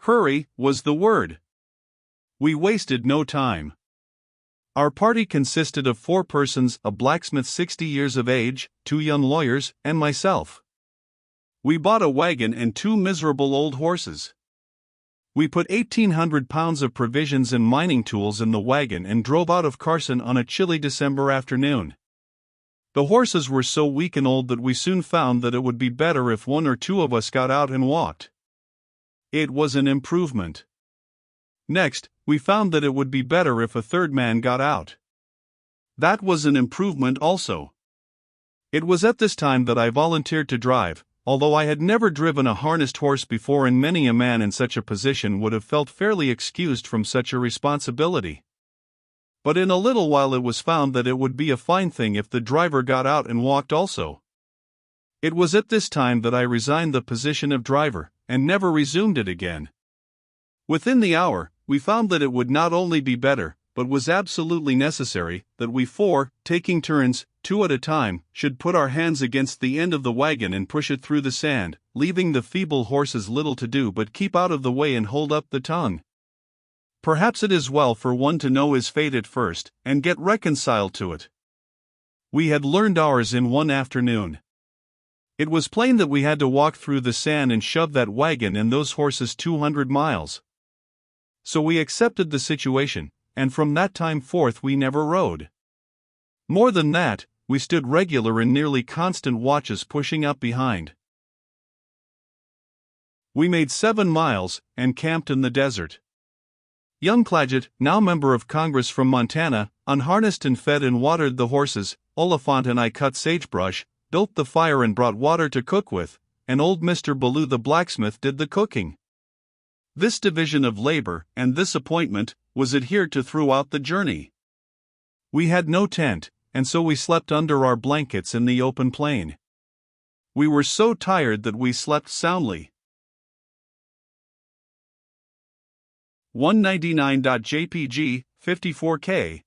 Hurry was the word. We wasted no time. Our party consisted of 4 persons, a blacksmith 60 years of age, 2 young lawyers, and myself. We bought a wagon and 2 miserable old horses. We put 1,800 pounds of provisions and mining tools in the wagon and drove out of Carson on a chilly December afternoon. The horses were so weak and old that we soon found that it would be better if 1 or 2 of us got out and walked. It was an improvement. Next, we found that it would be better if a 3rd man got out. That was an improvement also. It was at this time that I volunteered to drive, although I had never driven a harnessed horse before, and many a man in such a position would have felt fairly excused from such a responsibility. But in a little while it was found that it would be a fine thing if the driver got out and walked also. It was at this time that I resigned the position of driver, and never resumed it again. Within the hour, we found that it would not only be better, but was absolutely necessary, that we 4, taking turns, 2 at a time, should put our hands against the end of the wagon and push it through the sand, leaving the feeble horses little to do but keep out of the way and hold up the tongue. Perhaps it is well for one to know his fate at first, and get reconciled to it. We had learned ours in one afternoon. It was plain that we had to walk through the sand and shove that wagon and those horses 200 miles. So we accepted the situation, and from that time forth we never rode. More than that, we stood regular and nearly constant watches pushing up behind. We made 7 miles, and camped in the desert. Young Clagett, now member of Congress from Montana, unharnessed and fed and watered the horses. Oliphant and I cut sagebrush, built the fire and brought water to cook with, and old Mr. Ballou the blacksmith did the cooking. This division of labor, and this appointment, was adhered to throughout the journey. We had no tent, and so we slept under our blankets in the open plain. We were so tired that we slept soundly. 199.jpg, 54K.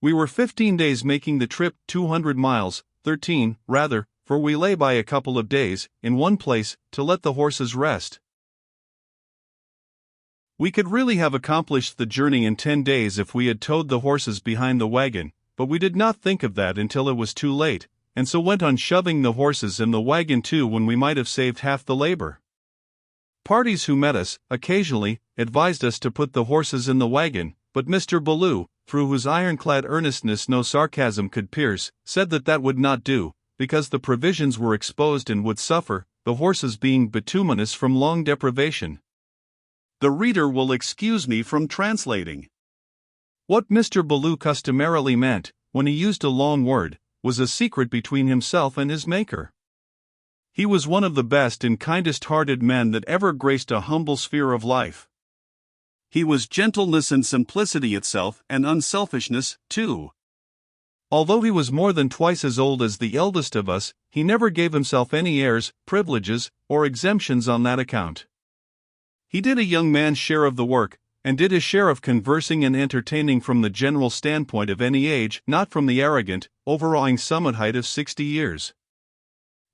We were 15 days making the trip, 200 miles, 13, rather, for we lay by a couple of days, in one place, to let the horses rest. We could really have accomplished the journey in 10 days if we had towed the horses behind the wagon, but we did not think of that until it was too late, and so went on shoving the horses and the wagon too when we might have saved half the labor. Parties who met us, occasionally, advised us to put the horses in the wagon, but Mr. Ballou, through whose ironclad earnestness no sarcasm could pierce, said that that would not do, because the provisions were exposed and would suffer, the horses being bituminous from long deprivation. The reader will excuse me from translating. What Mr. Ballou customarily meant, when he used a long word, was a secret between himself and his Maker. He was one of the best and kindest-hearted men that ever graced a humble sphere of life. He was gentleness and simplicity itself, and unselfishness, too. Although he was more than twice as old as the eldest of us, he never gave himself any airs, privileges, or exemptions on that account. He did a young man's share of the work, and did his share of conversing and entertaining from the general standpoint of any age, not from the arrogant, overawing summit height of 60 years.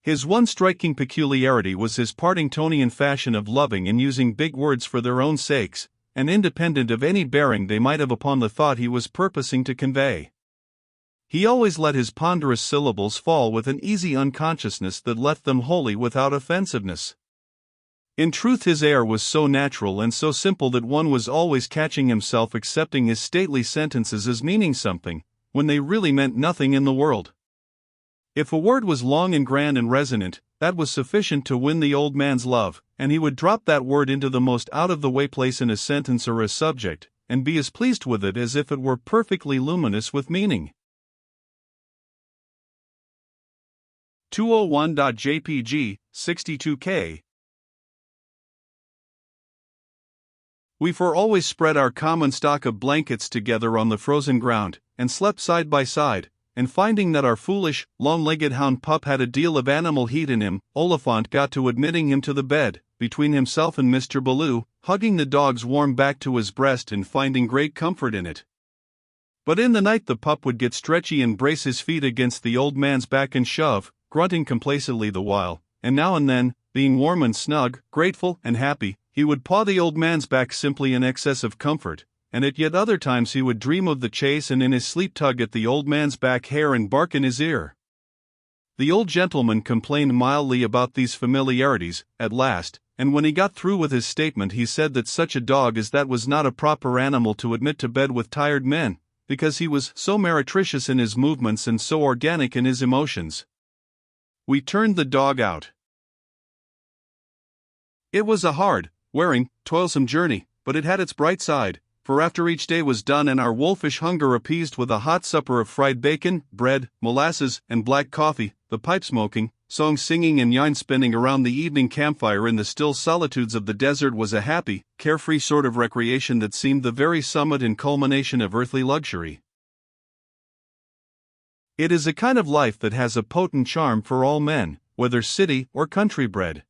His one striking peculiarity was his Partingtonian fashion of loving and using big words for their own sakes, and independent of any bearing they might have upon the thought he was purposing to convey. He always let his ponderous syllables fall with an easy unconsciousness that left them wholly without offensiveness. In truth, his air was so natural and so simple that one was always catching himself accepting his stately sentences as meaning something, when they really meant nothing in the world. If a word was long and grand and resonant, that was sufficient to win the old man's love, and he would drop that word into the most out-of-the-way place in a sentence or a subject, and be as pleased with it as if it were perfectly luminous with meaning. 201.jpg, 62K. We 4 always spread our common stock of blankets together on the frozen ground, and slept side by side, and finding that our foolish, long-legged hound pup had a deal of animal heat in him, Oliphant got to admitting him to the bed, between himself and Mr. Ballou, hugging the dog's warm back to his breast and finding great comfort in it. But in the night the pup would get stretchy and brace his feet against the old man's back and shove, grunting complacently the while, and now and then, being warm and snug, grateful and happy, he would paw the old man's back simply in excess of comfort, and at yet other times he would dream of the chase and in his sleep tug at the old man's back hair and bark in his ear. The old gentleman complained mildly about these familiarities, at last, and when he got through with his statement he said that such a dog as that was not a proper animal to admit to bed with tired men, because he was so meretricious in his movements and so organic in his emotions. We turned the dog out. It was a hard, wearing, toilsome journey, but it had its bright side, for after each day was done and our wolfish hunger appeased with a hot supper of fried bacon, bread, molasses, and black coffee, the pipe smoking, song singing and yarn spinning around the evening campfire in the still solitudes of the desert was a happy, carefree sort of recreation that seemed the very summit and culmination of earthly luxury. It is a kind of life that has a potent charm for all men, whether city or country bred.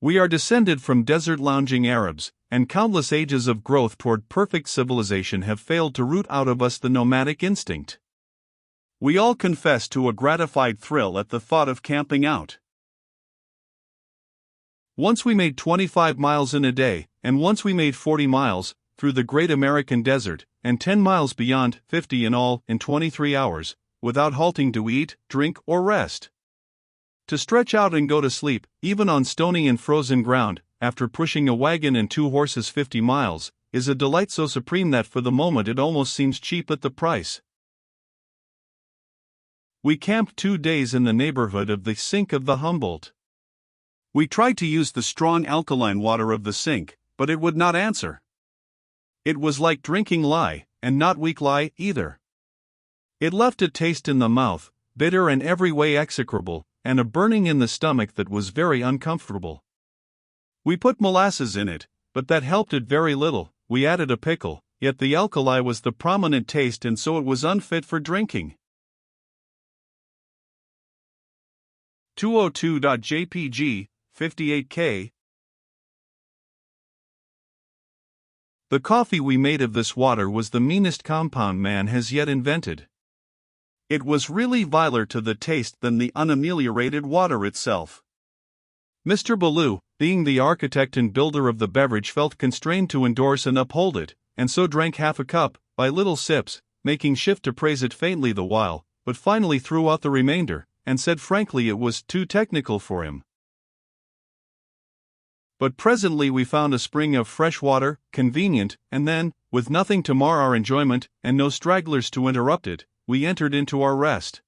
We are descended from desert lounging Arabs, and countless ages of growth toward perfect civilization have failed to root out of us the nomadic instinct. We all confess to a gratified thrill at the thought of camping out. Once we made 25 miles in a day, and once we made 40 miles, through the great American desert, and 10 miles beyond, 50 in all, in 23 hours, without halting to eat, drink, or rest. To stretch out and go to sleep, even on stony and frozen ground, after pushing a wagon and 2 horses 50 miles, is a delight so supreme that for the moment it almost seems cheap at the price. We camped 2 days in the neighborhood of the sink of the Humboldt. We tried to use the strong alkaline water of the sink, but it would not answer. It was like drinking lye, and not weak lye either. It left a taste in the mouth, bitter and every way execrable, and a burning in the stomach that was very uncomfortable. We put molasses in it, but that helped it very little. We added a pickle, yet the alkali was the prominent taste and so it was unfit for drinking. 202.jpg, 58K. The coffee we made of this water was the meanest compound man has yet invented. It was really viler to the taste than the unameliorated water itself. Mr. Ballou, being the architect and builder of the beverage, felt constrained to endorse and uphold it, and so drank half a cup, by little sips, making shift to praise it faintly the while, but finally threw out the remainder, and said frankly it was too technical for him. But presently we found a spring of fresh water, convenient, and then, with nothing to mar our enjoyment, and no stragglers to interrupt it, we entered into our rest.